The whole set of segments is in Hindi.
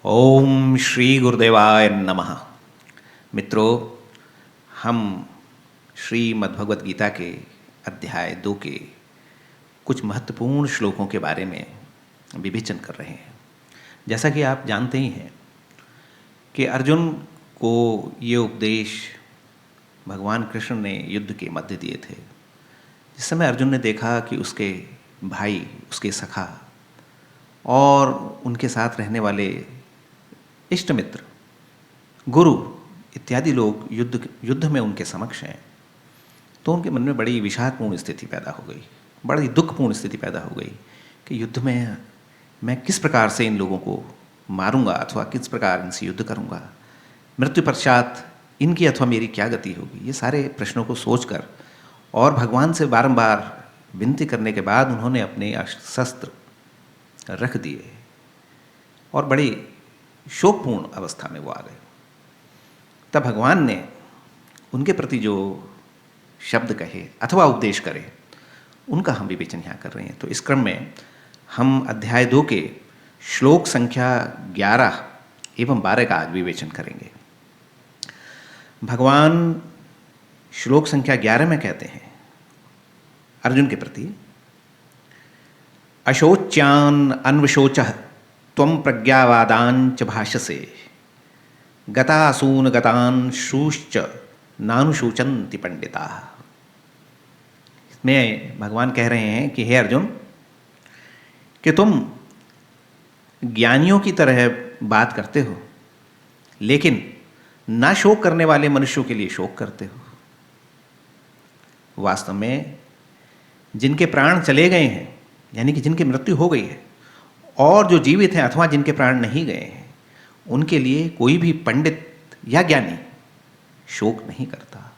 ओम श्री गुरुदेवाय नमः। मित्रों, हम श्रीमद् भगवद गीता के अध्याय 2 के कुछ महत्वपूर्ण श्लोकों के बारे में विवेचन कर रहे हैं। जैसा कि आप जानते ही हैं कि अर्जुन को ये उपदेश भगवान कृष्ण ने युद्ध के मध्य दिए थे। जिस समय अर्जुन ने देखा कि उसके भाई, उसके सखा और उनके साथ रहने वाले इष्ट मित्र, गुरु इत्यादि लोग युद्ध में उनके समक्ष हैं, तो उनके मन में बड़ी विषादपूर्ण स्थिति पैदा हो गई, बड़ी दुखपूर्ण स्थिति पैदा हो गई कि युद्ध में मैं किस प्रकार से इन लोगों को मारूंगा अथवा किस प्रकार इनसे युद्ध करूंगा, मृत्यु पश्चात इनकी अथवा मेरी क्या गति होगी। ये सारे प्रश्नों को सोचकर और भगवान से बारंबार विनती करने के बाद उन्होंने अपने शस्त्र रख दिए और बड़ी शोकपूर्ण अवस्था में वो आ गए। तब भगवान ने उनके प्रति जो शब्द कहे अथवा उपदेश करे, उनका हम विवेचन यहाँ कर रहे हैं। तो इस क्रम में हम अध्याय 2 के श्लोक संख्या 11 एवं 12 का आज विवेचन करेंगे। भगवान श्लोक संख्या 11 में कहते हैं अर्जुन के प्रति, अशोच्यान अन्वशोचः त्वं प्रज्ञावादांच भाषसे गतासून गतान शूश्च नानुशोचन्ति पंडिताः। इसमें भगवान कह रहे हैं कि हे अर्जुन, कि तुम ज्ञानियों की तरह बात करते हो, लेकिन ना शोक करने वाले मनुष्यों के लिए शोक करते हो। वास्तव में जिनके प्राण चले गए हैं, यानी कि जिनकी मृत्यु हो गई है, और जो जीवित हैं अथवा जिनके प्राण नहीं गए हैं, उनके लिए कोई भी पंडित या ज्ञानी शोक नहीं करता।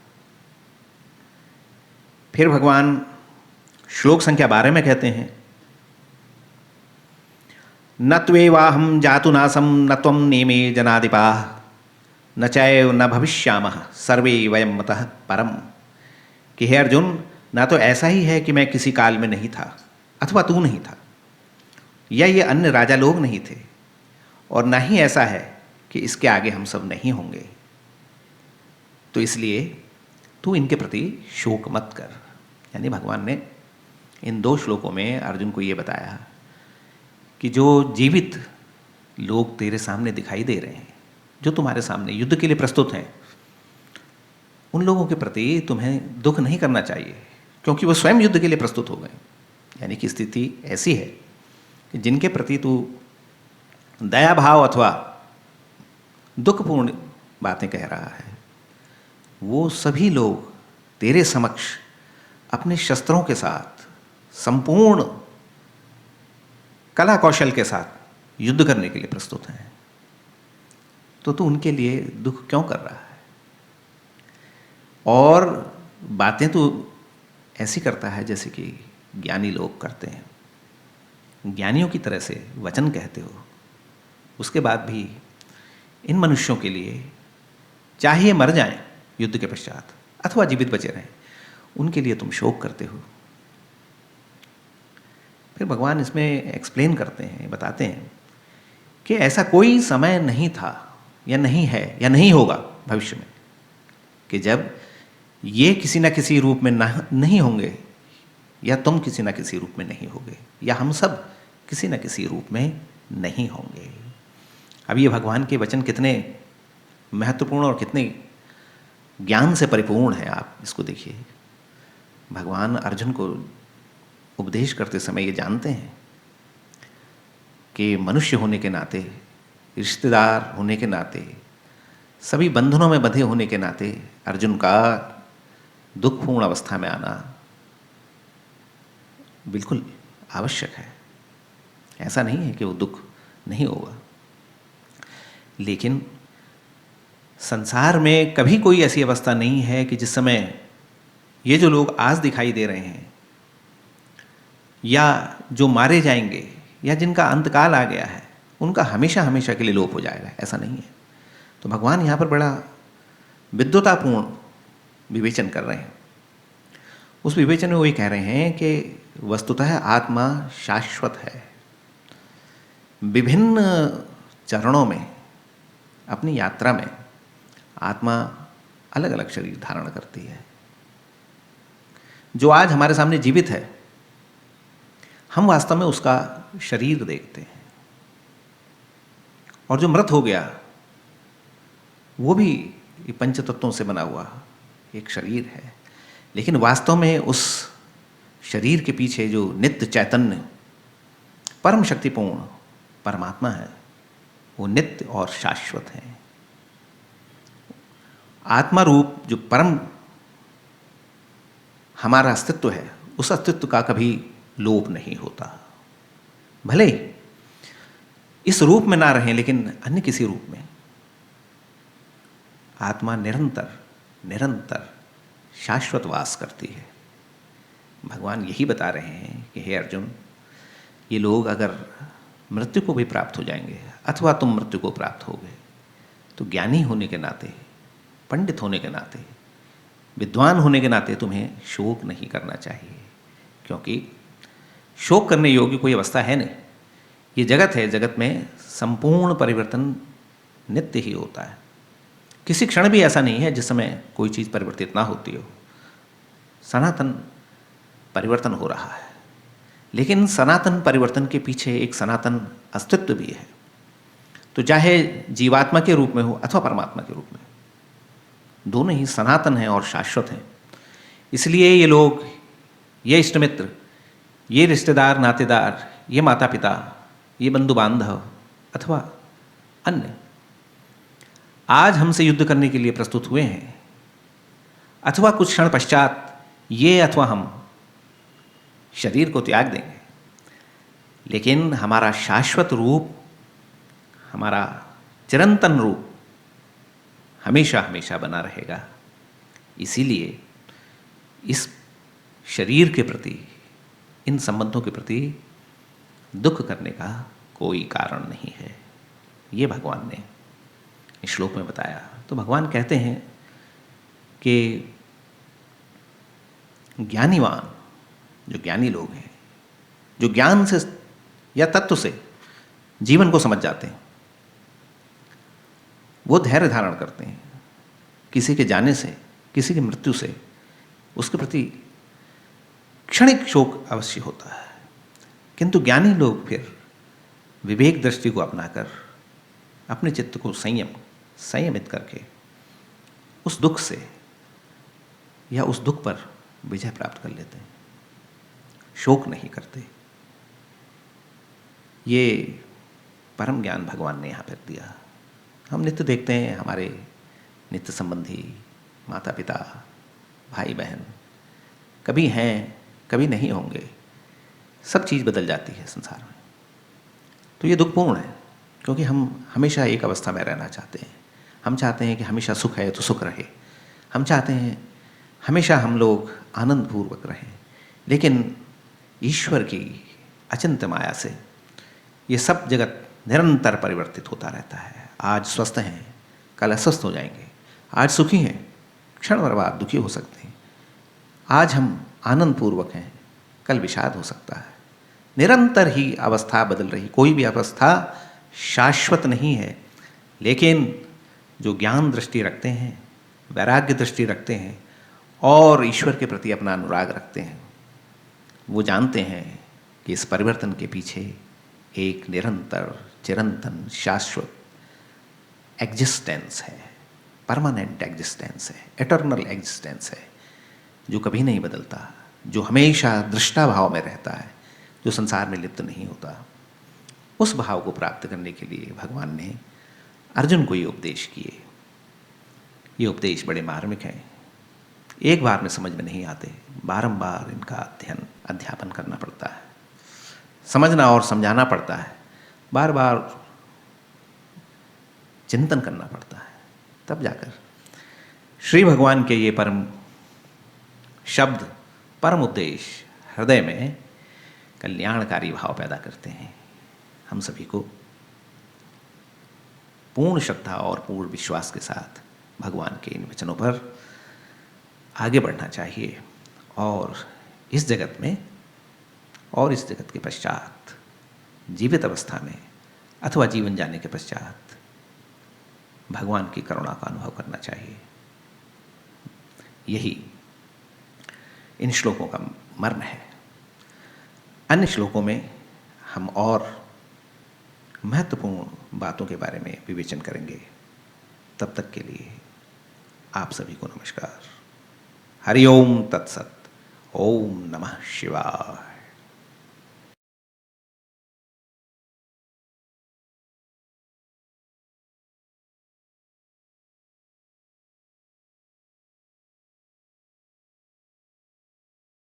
फिर भगवान श्लोक संख्या 12 में कहते हैं, न त्वेवाहं जातुनासं न त्वं नेमे जनाधिपाः न चैव न भविष्यामः सर्वे वयं मतः परम। कि हे अर्जुन, ना तो ऐसा ही है कि मैं किसी काल में नहीं था अथवा तू नहीं था, या ये अन्य राजा लोग नहीं थे, और ना ही ऐसा है कि इसके आगे हम सब नहीं होंगे। तो इसलिए तू इनके प्रति शोक मत कर। यानी भगवान ने इन 2 श्लोकों में अर्जुन को ये बताया कि जो जीवित लोग तेरे सामने दिखाई दे रहे हैं, जो तुम्हारे सामने युद्ध के लिए प्रस्तुत हैं, उन लोगों के प्रति तुम्हें दुख नहीं करना चाहिए, क्योंकि वो स्वयं युद्ध के लिए प्रस्तुत हो गए। यानी कि स्थिति ऐसी है कि जिनके प्रति तू दया भाव अथवा दुखपूर्ण बातें कह रहा है, वो सभी लोग तेरे समक्ष अपने शस्त्रों के साथ संपूर्ण कला कौशल के साथ युद्ध करने के लिए प्रस्तुत हैं। तो तू उनके लिए दुख क्यों कर रहा है? और बातें तो ऐसी करता है जैसे कि ज्ञानी लोग करते हैं, ज्ञानियों की तरह से वचन कहते हो, उसके बाद भी इन मनुष्यों के लिए, चाहे मर जाएं युद्ध के पश्चात अथवा जीवित बचे रहें, उनके लिए तुम शोक करते हो। फिर भगवान इसमें एक्सप्लेन करते हैं, बताते हैं कि ऐसा कोई समय नहीं था या नहीं है या नहीं होगा भविष्य में कि जब ये किसी न किसी रूप में नहीं होंगे, या तुम किसी न किसी रूप में नहीं होगे, या हम सब किसी न किसी रूप में नहीं होंगे। अब ये भगवान के वचन कितने महत्वपूर्ण और कितने ज्ञान से परिपूर्ण है, आप इसको देखिए। भगवान अर्जुन को उपदेश करते समय ये जानते हैं कि मनुष्य होने के नाते, रिश्तेदार होने के नाते, सभी बंधनों में बंधे होने के नाते अर्जुन का दुखपूर्ण अवस्था में आना बिल्कुल आवश्यक है। ऐसा नहीं है कि वो दुख नहीं होगा, लेकिन संसार में कभी कोई ऐसी अवस्था नहीं है कि जिस समय ये जो लोग आज दिखाई दे रहे हैं, या जो मारे जाएंगे, या जिनका अंतकाल आ गया है, उनका हमेशा हमेशा के लिए लोप हो जाएगा। ऐसा नहीं है। तो भगवान यहाँ पर बड़ा विद्वतापूर्ण विवेचन कर रहे हैं। उस विवेचन में वही कह रहे हैं कि वस्तुतः आत्मा शाश्वत है। विभिन्न चरणों में, अपनी यात्रा में आत्मा अलग अलग शरीर धारण करती है। जो आज हमारे सामने जीवित है, हम वास्तव में उसका शरीर देखते हैं, और जो मृत हो गया वो भी पंच तत्वों से बना हुआ एक शरीर है। लेकिन वास्तव में उस शरीर के पीछे जो नित्य चैतन्य परम शक्तिपूर्ण परमात्मा है, वो नित्य और शाश्वत है। आत्मा रूप जो परम हमारा अस्तित्व है, उस अस्तित्व का कभी लोप नहीं होता। भले इस रूप में ना रहें, लेकिन अन्य किसी रूप में आत्मा निरंतर निरंतर शाश्वत वास करती है। भगवान यही बता रहे हैं कि हे अर्जुन, ये लोग अगर मृत्यु को भी प्राप्त हो जाएंगे अथवा तुम मृत्यु को प्राप्त होगे, तो ज्ञानी होने के नाते, पंडित होने के नाते, विद्वान होने के नाते तुम्हें शोक नहीं करना चाहिए, क्योंकि शोक करने योग्य कोई अवस्था है नहीं। ये जगत है, जगत में संपूर्ण परिवर्तन नित्य ही होता है। किसी क्षण भी ऐसा नहीं है जिस समय कोई चीज़ परिवर्तित ना होती हो। सनातन परिवर्तन हो रहा है, लेकिन सनातन परिवर्तन के पीछे एक सनातन अस्तित्व भी है। तो चाहे जीवात्मा के रूप में हो अथवा परमात्मा के रूप में, दोनों ही सनातन हैं और शाश्वत हैं। इसलिए ये लोग, ये इष्ट मित्र, ये रिश्तेदार नातेदार, ये माता पिता, ये बंधु बांधव अथवा अन्य आज हमसे युद्ध करने के लिए प्रस्तुत हुए हैं, अथवा कुछ क्षण पश्चात ये अथवा हम शरीर को त्याग देंगे, लेकिन हमारा शाश्वत रूप, हमारा चिरंतन रूप हमेशा हमेशा बना रहेगा। इसीलिए इस शरीर के प्रति, इन संबंधों के प्रति दुख करने का कोई कारण नहीं है। ये भगवान ने इस श्लोक में बताया। तो भगवान कहते हैं कि ज्ञानीवान, जो ज्ञानी लोग हैं, जो ज्ञान से या तत्व से जीवन को समझ जाते हैं, वो धैर्य धारण करते हैं। किसी के जाने से, किसी की मृत्यु से उसके प्रति क्षणिक शोक अवश्य होता है, किंतु ज्ञानी लोग फिर विवेक दृष्टि को अपनाकर अपने चित्त को संयमित करके उस दुख से या उस दुख पर विजय प्राप्त कर लेते हैं, शोक नहीं करते। ये परम ज्ञान भगवान ने यहाँ पर दिया। हम नित्य देखते हैं, हमारे नित्य संबंधी, माता पिता, भाई बहन, कभी हैं कभी नहीं होंगे, सब चीज़ बदल जाती है संसार में। तो ये दुखपूर्ण है, क्योंकि हम हमेशा एक अवस्था में रहना चाहते हैं। हम चाहते हैं कि हमेशा सुख है तो सुख रहे, हम चाहते हैं हमेशा हम लोग आनंदपूर्वक रहें, लेकिन ईश्वर की अचिंत्य माया से ये सब जगत निरंतर परिवर्तित होता रहता है। आज स्वस्थ हैं, कल अस्वस्थ हो जाएंगे। आज सुखी हैं, क्षण भर बाद दुखी हो सकते हैं। आज हम आनंदपूर्वक हैं, कल विषाद हो सकता है। निरंतर ही अवस्था बदल रही, कोई भी अवस्था शाश्वत नहीं है। लेकिन जो ज्ञान दृष्टि रखते हैं, वैराग्य दृष्टि रखते हैं और ईश्वर के प्रति अपना अनुराग रखते हैं, वो जानते हैं कि इस परिवर्तन के पीछे एक निरंतर, चिरंतन, शाश्वत एग्जिस्टेंस है, परमानेंट एग्जिस्टेंस है, एटर्नल एग्जिस्टेंस है, जो कभी नहीं बदलता, जो हमेशा दृष्टा भाव में रहता है, जो संसार में लिप्त नहीं होता। उस भाव को प्राप्त करने के लिए भगवान ने अर्जुन को ये उपदेश किए। ये उपदेश बड़े मार्मिक हैं, एक बार में समझ में नहीं आते, बारंबार इनका अध्यापन करना पड़ता है, समझना और समझाना पड़ता है, बार बार चिंतन करना पड़ता है, तब जाकर श्री भगवान के ये परम शब्द, परम उपदेश हृदय में कल्याणकारी भाव पैदा करते हैं। हम सभी को पूर्ण श्रद्धा और पूर्ण विश्वास के साथ भगवान के इन वचनों पर आगे बढ़ना चाहिए और इस जगत में और इस जगत के पश्चात जीवित अवस्था में अथवा जीवन जाने के पश्चात भगवान की करुणा का अनुभव करना चाहिए। यही इन श्लोकों का मर्म है। अन्य श्लोकों में हम और महत्वपूर्ण बातों के बारे में विवेचन करेंगे। तब तक के लिए आप सभी को नमस्कार। हरि ओम तत्सत। ओम नमः शिवाय।